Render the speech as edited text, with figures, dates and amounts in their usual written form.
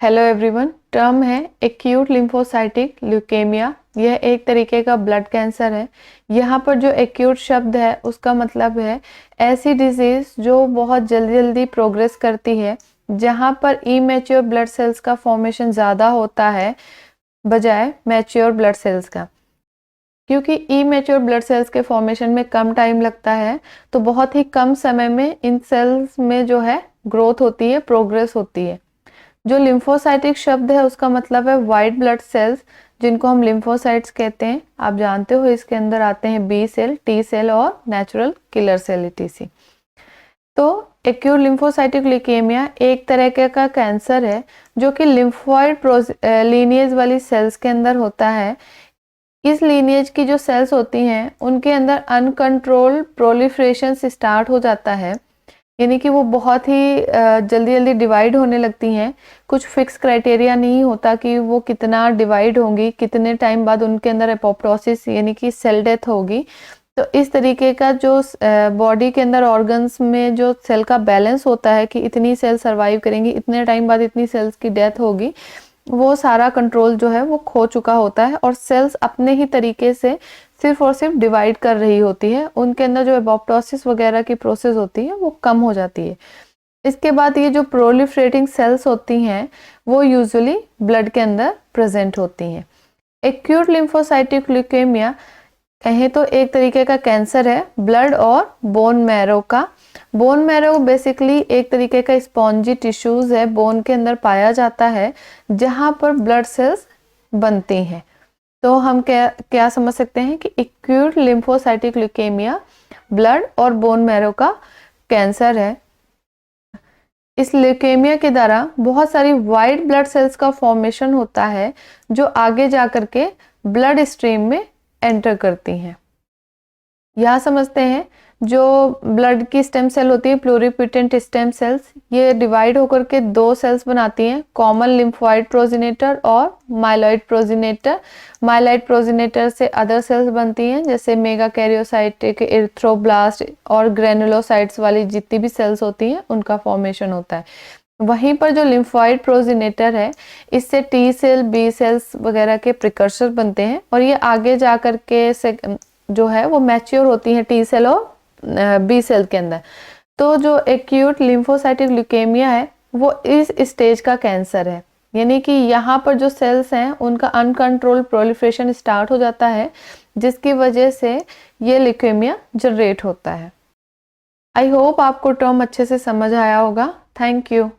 Hello everyone. Term है acute lymphocytic leukaemia. यह एक तरीके का ब्लड कैंसर है। यहाँ पर जो एक्यूट शब्द है उसका मतलब है ऐसी डिजीज जो बहुत जल्दी जल्दी प्रोग्रेस करती है, जहाँ पर इमेच्योर ब्लड सेल्स का फॉर्मेशन ज़्यादा होता है बजाय मैच्योर ब्लड सेल्स का। क्योंकि इमेच्योर ब्लड सेल्स के फॉर्मेशन में कम टाइम लगता है, तो बहुत ही कम समय में इन सेल्स में जो है ग्रोथ होती है, प्रोग्रेस होती है। जो लिम्फोसाइटिक शब्द है उसका मतलब है वाइट ब्लड सेल्स, जिनको हम लिम्फोसाइट्स कहते हैं। आप जानते हो इसके अंदर आते हैं बी सेल, टी सेल और नेचुरल किलर सेल ईटीसी। तो एक्यूट लिम्फोसाइटिक ल्यूकेमिया एक तरह का कैंसर है जो कि लिम्फोइड लीनिएज वाली सेल्स के अंदर होता है। इस लीनिएज की जो सेल्स होती हैं उनके अंदर अनकंट्रोल्ड प्रोलिफरेशन स्टार्ट हो जाता है, यानी कि वो बहुत ही जल्दी जल्दी डिवाइड होने लगती हैं। कुछ फिक्स क्राइटेरिया नहीं होता कि वो कितना डिवाइड होंगी, कितने टाइम बाद उनके अंदर एपोप्टोसिस यानी कि सेल डेथ होगी। तो इस तरीके का जो बॉडी के अंदर ऑर्गन्स में जो सेल का बैलेंस होता है कि इतनी सेल सर्वाइव करेंगी, इतने टाइम बाद इतनी सेल्स की डेथ होगी, वो सारा कंट्रोल जो है वो खो चुका होता है और सेल्स अपने ही तरीके से सिर्फ और सिर्फ डिवाइड कर रही होती है। उनके अंदर जो एपोप्टोसिस वगैरह की प्रोसेस होती है वो कम हो जाती है। इसके बाद ये जो प्रोलिफरेटिंग सेल्स होती हैं वो यूजुअली ब्लड के अंदर प्रेजेंट होती हैं। एक्यूट लिम्फोसाइटिक ल्यूकेमिया कहें तो एक तरीके का कैंसर है ब्लड और बोन मैरो का। बोन मैरो बेसिकली एक तरीके का स्पॉन्जी टिश्यूज है, बोन के अंदर पाया जाता है जहां पर ब्लड सेल्स बनती हैं। तो हम क्या क्या समझ सकते हैं कि एक्यूट लिम्फोसाइटिक ल्यूकेमिया ब्लड और बोन मैरो का कैंसर है। इस ल्यूकेमिया के द्वारा बहुत सारी वाइट ब्लड सेल्स का फॉर्मेशन होता है जो आगे जाकर के ब्लड स्ट्रीम में एंटर करती हैं। यहाँ समझते हैं जो ब्लड की स्टेम सेल होती है प्लूरिपोटेंट स्टेम सेल्स, ये डिवाइड होकर के दो सेल्स बनाती हैं, कॉमन लिम्फोइड प्रोजेनेटर और माइलॉइड प्रोजेनेटर। माइलॉइड प्रोजेनेटर से अदर सेल्स बनती हैं जैसे मेगा कैरियोसाइटिक, इरिथ्रोब्लास्ट और ग्रेनुलोसाइट्स वाली जितनी भी सेल्स होती हैं उनका फॉर्मेशन होता है। वहीं पर जो लिम्फोइड प्रोजेनेटर है इससे टी सेल, बी सेल्स वगैरह के प्रिकर्सर बनते हैं और ये आगे जा कर के जो है वो मैच्योर होती हैं टी सेल और बी सेल के अंदर। तो जो एक्यूट लिम्फोसाइटिक ल्यूकेमिया है वो इस स्टेज का कैंसर है, यानी कि यहाँ पर जो सेल्स हैं उनका अनकंट्रोल्ड प्रोलिफरेशन स्टार्ट हो जाता है, जिसकी वजह से ये ल्यूकेमिया जनरेट होता है। आई होप आपको टर्म अच्छे से समझ आया होगा। Thank you.